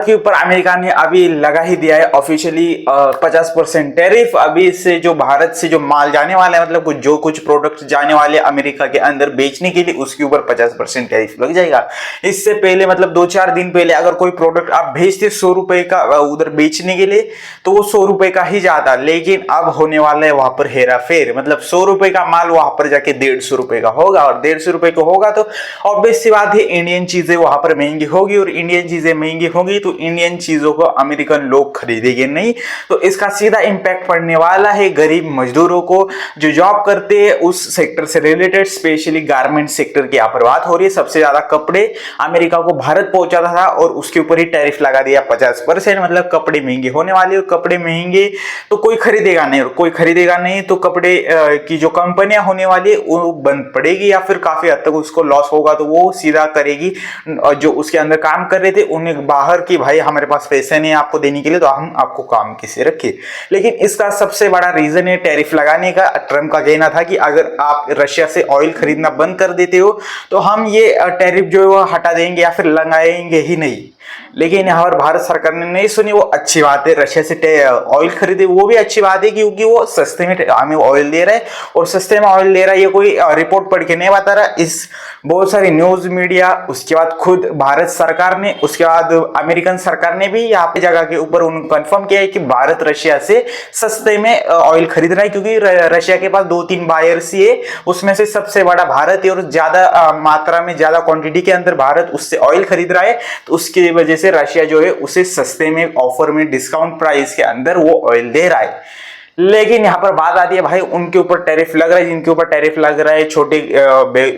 के ऊपर अमेरिका ने अभी लगा ही दिया है ऑफिशियली 50% टैरिफ। अभी इससे जो भारत से जो माल जाने वाला है, मतलब जो कुछ प्रोडक्ट जाने वाले अमेरिका के अंदर बेचने के लिए, उसके ऊपर 50% टैरिफ लग जाएगा। इससे पहले मतलब 2-4 दिन पहले अगर कोई प्रोडक्ट आप भेजते 100 रुपए का उधर बेचने के लिए, तो वो 100 रुपए का ही जाता। लेकिन अब होने वाला है वहां पर हेरा फेर, मतलब 100 रुपए का माल वहां पर जाके 150 रुपए का होगा, और 150 रुपए का होगा तो ऑब्वियस सी बात है इंडियन चीजें वहां पर महंगी होगी, और इंडियन चीजें महंगी होगी तो इंडियन चीजों को अमेरिकन लोग खरीदेंगे नहीं। तो इसका सीधा इंपैक्ट पड़ने वाला है गरीब मजदूरों को जो जॉब करते हैं उस सेक्टर से रिलेटेड, स्पेशली गारमेंट सेक्टर की यहाँ पर बात हो रही है। सबसे ज्यादा कपड़े अमेरिका को भारत पहुंचाता था और उसके ऊपर ही टैरिफ लगा दिया 50%। मतलब कपड़े महंगे होने वाले, और कपड़े महंगे तो कोई खरीदेगा नहीं, और कोई खरीदेगा नहीं तो कपड़े की जो कंपनियां होने वाली वो बंद पड़ेगी, या फिर काफी हद तक उसको लॉस होगा तो वो सीधा करेगी जो उसके अंदर काम कर रहे थे उन्हें बाहर की, भाई हमारे पास पैसे नहीं आपको देने के लिए तो हम आपको काम किसे रखे। लेकिन इसका सबसे बड़ा रीजन है टैरिफ लगाने का। ट्रम्प का कहना था कि अगर आप रशिया से ऑयल खरीदना बंद कर देते हो तो हम ये टैरिफ जो है वो हटा देंगे या फिर लगाएंगे ही नहीं। लेकिन यहाँ पर भारत सरकार ने नहीं सुनी। वो अच्छी बात है, रशिया से ऑयल खरीदे वो भी अच्छी बात है, क्योंकि वो सस्ते में हमें ऑयल दे रहा है, और सस्ते में ऑयल दे रहा है ये कोई रिपोर्ट पढ़ के नहीं बता रहा। इस बहुत सारी न्यूज मीडिया, उसके बाद खुद भारत सरकार ने, उसके बाद अमेरिकन सरकार ने भी यहाँ पे जगह के ऊपर उन्होंने कंफर्म किया है कि भारत रशिया से सस्ते में ऑयल खरीद रहा है, क्योंकि रशिया के पास 2-3 बायर्स ही है, उसमें से सबसे बड़ा भारत है, और ज्यादा मात्रा में ज्यादा क्वांटिटी के अंदर भारत उससे ऑयल खरीद रहा है। तो उसकी वजह से रशिया जो है उसे सस्ते में, ऑफर में, डिस्काउंट प्राइस के अंदर वो ऑयल दे रहा है। लेकिन यहां पर बात आती है भाई उनके ऊपर टैरिफ लग रहा है, जिनके ऊपर टैरिफ लग रहा है छोटे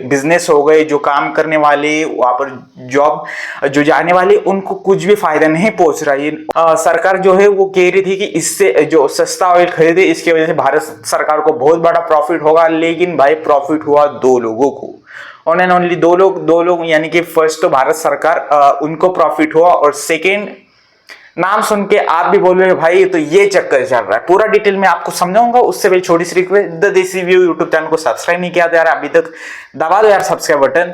बिजनेस हो गए, जो काम करने वाले, वहां पर जॉब जो जाने वाले, उनको कुछ भी फायदा नहीं पहुंच रहा है। सरकार जो है वो कह रही थी कि इससे जो सस्ता ऑयल खरीदे इसकी वजह से भारत सरकार को बहुत बड़ा प्रॉफिट होगा। लेकिन भाई प्रॉफिट हुआ 2 लोगों को, ऑन एंड ओनली 2 लोग, यानी कि फर्स्ट तो भारत सरकार उनको प्रॉफिट हुआ, और सेकेंड नाम सुन के आप भी बोलोगे भाई तो ये चक्कर चल रहा है। पूरा डिटेल में आपको समझाऊंगा। उससे पहले छोटी सी रिक्वेस्ट, द देसी व्यू यूट्यूब चैनल को सब्सक्राइब नहीं किया तो यार अभी तक दबा दो यार सब्सक्राइब बटन,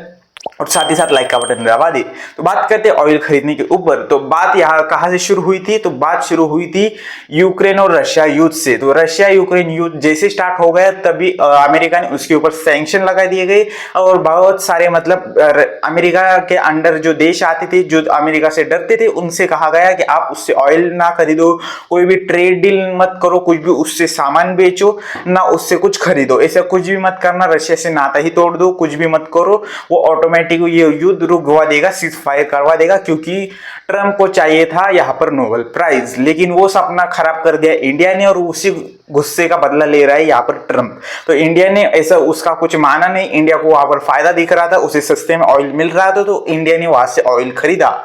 और साथ ही साथ लाइक का बटन दबा दी। तो बात करते हैं ऑयल खरीदने के ऊपर। तो बात यहाँ कहां से शुरू हुई थी? तो बात शुरू हुई थी यूक्रेन और रशिया युद्ध से। तो रशिया यूक्रेन युद्ध जैसे स्टार्ट हो गया तभी अमेरिका ने उसके ऊपर सैंक्शन लगा दिए गए, और बहुत सारे मतलब अमेरिका के अंडर जो देश आते थे जो अमेरिका से डरते थे उनसे कहा गया कि आप उससे ऑयल ना खरीदो, कोई भी ट्रेड डील मत करो, कुछ भी उससे सामान बेचो ना, उससे कुछ खरीदो, ऐसा कुछ भी मत करना, रशिया से नाता ही तोड़ दो, कुछ भी मत करो। वो ऑटोमेटिक ये युद्ध रुकवा देगा, सीज फायर करवा देगा, क्योंकि ट्रम्प को चाहिए था यहाँ पर नोबेल प्राइज। लेकिन वो सपना खराब कर दिया इंडिया ने, और उसी गुस्से का बदला ले रहा है यहाँ पर ट्रम्प। तो इंडिया ने ऐसा उसका कुछ माना नहीं, इंडिया को वहां पर फायदा दिख रहा था, उसे सस्ते में ऑयल मिल रहा था, तो इंडिया ने वहां से ऑयल खरीदा।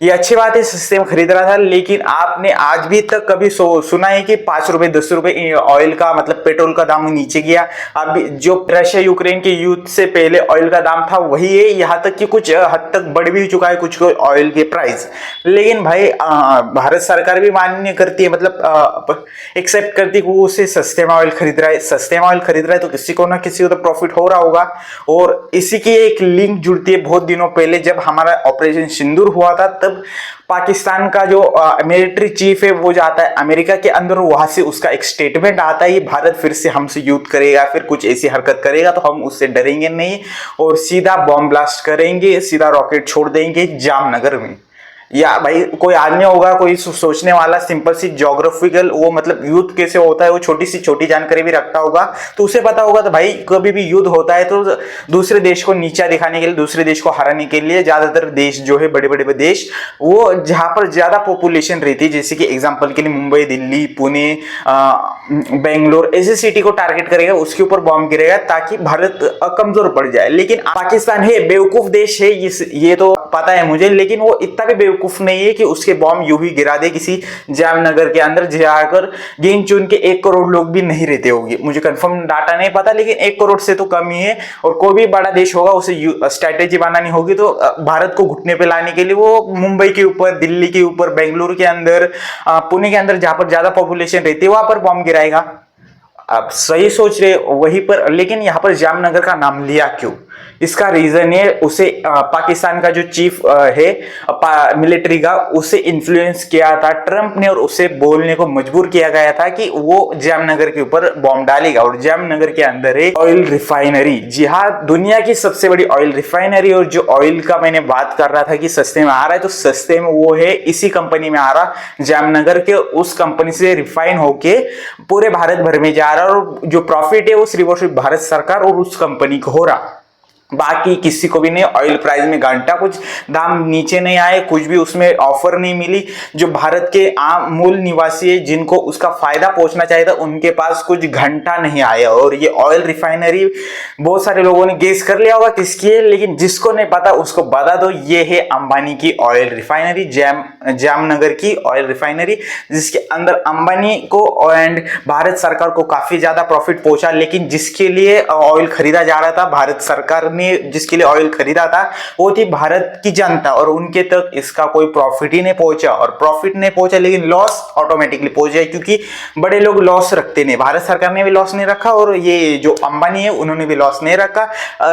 ये अच्छी बात है, सस्ते में खरीद रहा था। लेकिन आपने आज भी तक कभी सुना है कि 5 रुपए 10 रुपए ऑयल का, मतलब पेट्रोल का दाम नीचे गया? अभी जो रशिया यूक्रेन के युद्ध से पहले ऑयल का दाम था वही है, यहाँ तक कि कुछ हद तक बढ़ भी चुका है कुछ ऑयल के प्राइस। लेकिन भाई भारत सरकार भी मान्य करती है, मतलब एक्सेप्ट करती है कि वो उसे सस्ते में ऑयल खरीद रहा है। सस्ते में ऑयल खरीद रहा है तो किसी को ना किसी को तो प्रॉफिट हो रहा होगा। और इसी की एक लिंक जुड़ती है बहुत दिनों पहले जब हमारा ऑपरेशन सिंदूर हुआ था, तब पाकिस्तान का जो मिलिट्री चीफ है वो जाता है अमेरिका के अंदर, वहां से उसका एक स्टेटमेंट आता है भारत फिर से हमसे युद्ध करेगा, फिर कुछ ऐसी हरकत करेगा तो हम उससे डरेंगे नहीं, और सीधा बॉम्ब ब्लास्ट करेंगे, सीधा रॉकेट छोड़ देंगे जामनगर में। या भाई कोई आदमी होगा, कोई सोचने वाला, सिंपल सी ज्योग्राफिकल, वो मतलब युद्ध कैसे होता है वो छोटी जानकारी भी रखता होगा, तो उसे पता होगा। तो भाई कभी भी युद्ध होता है तो दूसरे देश को नीचा दिखाने के लिए, दूसरे देश को हराने के लिए ज्यादातर देश जो है, बड़े बड़े देश, वो जहां पर ज्यादा पॉपुलेशन रहती है, जैसे कि एग्जांपल के लिए मुंबई, दिल्ली, पुणे, बेंगलोर, ऐसे सिटी को टारगेट करेगा, उसके ऊपर बॉम्ब गिरेगा ताकि भारत कमजोर पड़ जाए। लेकिन पाकिस्तान है बेवकूफ देश है, ये तो पता है मुझे, लेकिन वो इतना भी बेवकूफ नहीं है कि उसके बॉम्ब यूं ही गिरा दे किसी जामनगर के अंदर, जाकर गिन चुन के 1 करोड़ लोग भी नहीं रहते होंगे। मुझे कंफर्म डाटा नहीं पता, लेकिन 1 करोड़ से तो कम ही है। और कोई भी बड़ा देश होगा उसे स्ट्रैटेजी बनानी होगी तो भारत को घुटने पे लाने के लिए वो मुंबई के ऊपर, दिल्ली के ऊपर, बेंगलुरु के अंदर, पुणे के अंदर, जहां पर ज्यादा पॉपुलेशन रहती है वहां पर बॉम्ब गिराएगा। आप सही सोच रहे वहीं पर, लेकिन यहाँ पर जामनगर का नाम लिया क्यों? इसका रीजन है उसे पाकिस्तान का जो चीफ है मिलिट्री का, उसे इन्फ्लुएंस किया था ट्रंप ने और उसे बोलने को मजबूर किया गया था कि वो जामनगर के ऊपर बॉम्ब डालेगा। और जामनगर के अंदर है ऑयल रिफाइनरी, जी हाँ, दुनिया की सबसे बड़ी ऑयल रिफाइनरी। और जो ऑयल का मैंने बात कर रहा था कि सस्ते में आ रहा है, तो सस्ते में वो है इसी कंपनी में आ रहा, जामनगर के। उस कंपनी से रिफाइन होके पूरे भारत भर में जा रहा है और जो प्रॉफिट है वो सिर्फ और सिर्फ भारत सरकार और उस कंपनी को हो रहा, बाकी किसी को भी नहीं। ऑयल प्राइस में घंटा कुछ दाम नीचे नहीं आए, कुछ भी उसमें ऑफर नहीं मिली। जो भारत के आम मूल निवासी है जिनको उसका फायदा पहुंचना चाहिए था, उनके पास कुछ घंटा नहीं आया। और ये ऑयल रिफाइनरी बहुत सारे लोगों ने गेस कर लिया होगा किसकी है, लेकिन जिसको नहीं पता उसको बता दो, ये है अंबानी की ऑयल रिफाइनरी, जामनगर की ऑयल रिफाइनरी, जिसके अंदर अंबानी को एंड भारत सरकार को काफी ज्यादा प्रॉफिट पहुंचा। लेकिन जिसके लिए ऑयल खरीदा जा रहा था, भारत सरकार ने जिसके लिए ऑयल खरीदा था, वो थी भारत की जनता, और उनके तक इसका कोई प्रॉफिट ही नहीं पहुंचा। और प्रॉफिट नहीं पहुंचा लेकिन लॉस ऑटोमेटिकली पहुंच जाए, क्योंकि बड़े लोग लॉस रखते नहीं। भारत सरकार ने भी लॉस नहीं रखा और ये जो अंबानी है उन्होंने भी लॉस नहीं रखा।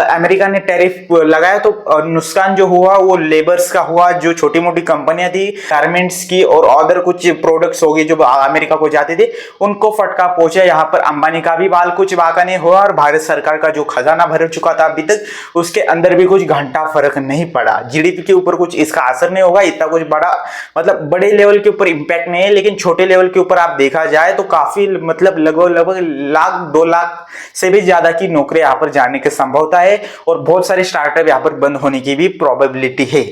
अमेरिका ने टैरिफ लगाया तो नुकसान जो हुआ वो लेबर्स का हुआ, जो छोटी मोटी कंपनियां थी गारमेंट्स की और अदर कुछ प्रोडक्ट्स हो गए जो अमेरिका को जाते थे, उनको फटका पहुंचा। यहाँ पर अंबानी का भी बाल कुछ बाका नहीं हुआ और भारत सरकार का जो खजाना भर चुका था अभी तक, उसके अंदर भी कुछ घंटा फर्क नहीं पड़ा। जीडीपी के ऊपर कुछ इसका असर नहीं होगा, इतना कुछ बड़ा मतलब बड़े लेवल के ऊपर इंपैक्ट नहीं है। लेकिन छोटे लेवल के ऊपर आप देखा जाए तो काफी मतलब लगभग लाख 2 लाख से भी ज्यादा की नौकरी यहाँ पर जाने की संभावना है और बहुत सारे स्टार्टअप यहाँ पर बंद होने की भी प्रोबेबिलिटी है।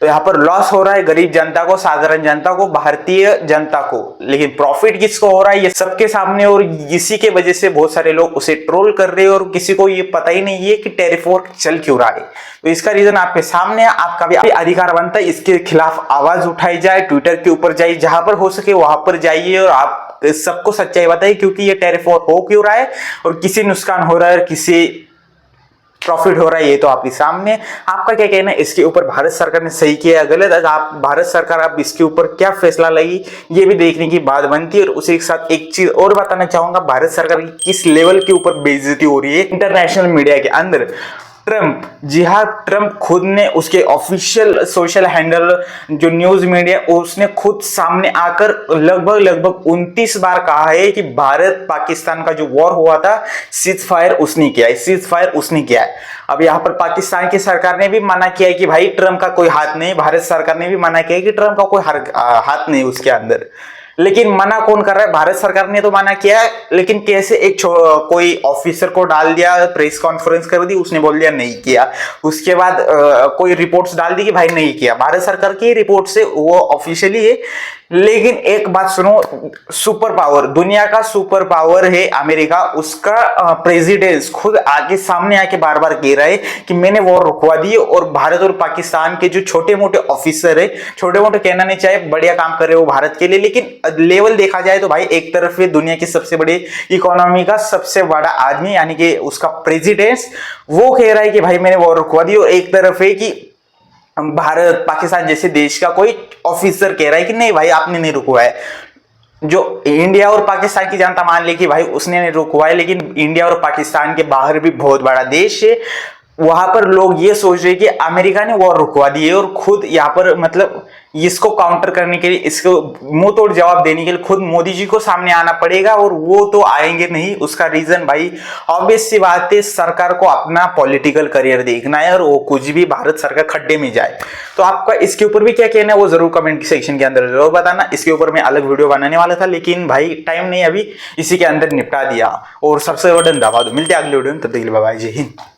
तो यहाँ पर लॉस हो रहा है गरीब जनता को, साधारण जनता को, भारतीय जनता को, लेकिन प्रॉफिट किसको हो रहा है ये सबके सामने। और इसी के वजह से बहुत सारे लोग उसे ट्रोल कर रहे हैं और किसी को ये पता ही नहीं है कि टैरिफ वॉर चल क्यों रहा है। तो इसका रीजन आपके सामने है, आपका भी अधिकार बनता है इसके खिलाफ आवाज उठाई जाए, ट्विटर के ऊपर जाइए, जहां पर हो सके वहां पर जाइए और आप सबको सच्चाई बताइए, क्योंकि ये टैरिफ वॉर हो क्यों रहा है और किसी नुकसान हो रहा है और किसी प्रॉफिट हो रहा है, ये तो आपके सामने। आपका क्या कहना है इसके ऊपर? भारत सरकार ने सही किया या गलत? अगर आप भारत सरकार आप इसके ऊपर क्या फैसला लगी ये भी देखने की बात बनती है। और उसी के साथ एक चीज और बताना चाहूंगा, भारत सरकार की किस लेवल के ऊपर बेइज्जती हो रही है इंटरनेशनल मीडिया के अंदर। ट्रंप, जी हाँ, ट्रंप खुद ने उसके ऑफिशियल सोशल हैंडल जो न्यूज मीडिया, उसने खुद सामने आकर लगभग 29 बार कहा है कि भारत पाकिस्तान का जो वॉर हुआ था सीज फायर उसने किया है, सीज फायर उसने किया है। अब यहाँ पर पाकिस्तान की सरकार ने भी मना किया है कि भाई ट्रंप का कोई हाथ नहीं, भारत सरकार ने भी मना किया है कि ट्रंप का कोई हाथ नहीं उसके अंदर। लेकिन मना कौन कर रहा है? भारत सरकार ने तो मना किया है, लेकिन कैसे एक कोई ऑफिसर को डाल दिया, प्रेस कॉन्फ्रेंस कर दी, उसने बोल दिया नहीं किया। उसके बाद कोई रिपोर्ट्स डाल दी कि भाई नहीं किया। भारत सरकार की रिपोर्ट से वो ऑफिशियली है। लेकिन एक बात सुनो, सुपर पावर, दुनिया का सुपर पावर है अमेरिका, उसका प्रेसिडेंट खुद आगे सामने आके बार बार कह रहा है कि मैंने वॉर रुकवा दी। और भारत और पाकिस्तान के जो छोटे मोटे ऑफिसर है, छोटे मोटे कहना नहीं चाहे, बढ़िया काम कर रहे हो भारत के लिए, लेकिन लेवल देखा जाए तो भाई एक तरफ है दुनिया की सबसे बड़ी इकोनॉमी का सबसे बड़ा आदमी यानी कि उसका प्रेसिडेंट, वो कह रहा है कि भाई मैंने वॉर रुकवा दी। और एक तरफ है कि भारत पाकिस्तान जैसे देश का कोई ऑफिसर कह रहा है कि नहीं भाई आपने नहीं रुकवाया। जो इंडिया और पाकिस्तान की जनता मान ली कि भाई उसने नहीं रुकवाया, लेकिन इंडिया और पाकिस्तान के बाहर भी बहुत बड़ा देश है, वहां पर लोग ये सोच रहे कि अमेरिका ने वॉर रुकवा दी है। और खुद यहाँ पर मतलब इसको काउंटर करने के लिए, इसको मुंह तोड़ जवाब देने के लिए खुद मोदी जी को सामने आना पड़ेगा, और वो तो आएंगे नहीं। उसका रीजन भाई ऑब्वियस सी बात है, सरकार को अपना पॉलिटिकल करियर देखना है और वो कुछ भी भारत सरकार खड्डे में जाए। तो आपका इसके ऊपर भी क्या कहना है वो जरूर कमेंट सेक्शन के अंदर जरूर बताना। इसके ऊपर मैं अलग वीडियो बनाने वाला था, लेकिन भाई टाइम नहीं, अभी इसी के अंदर निपटा दिया। और सबसे बड़ा दबा दो, मिलते हैं अगले वीडियो में, तब तक के लिए बाय बाय, जय हिंद।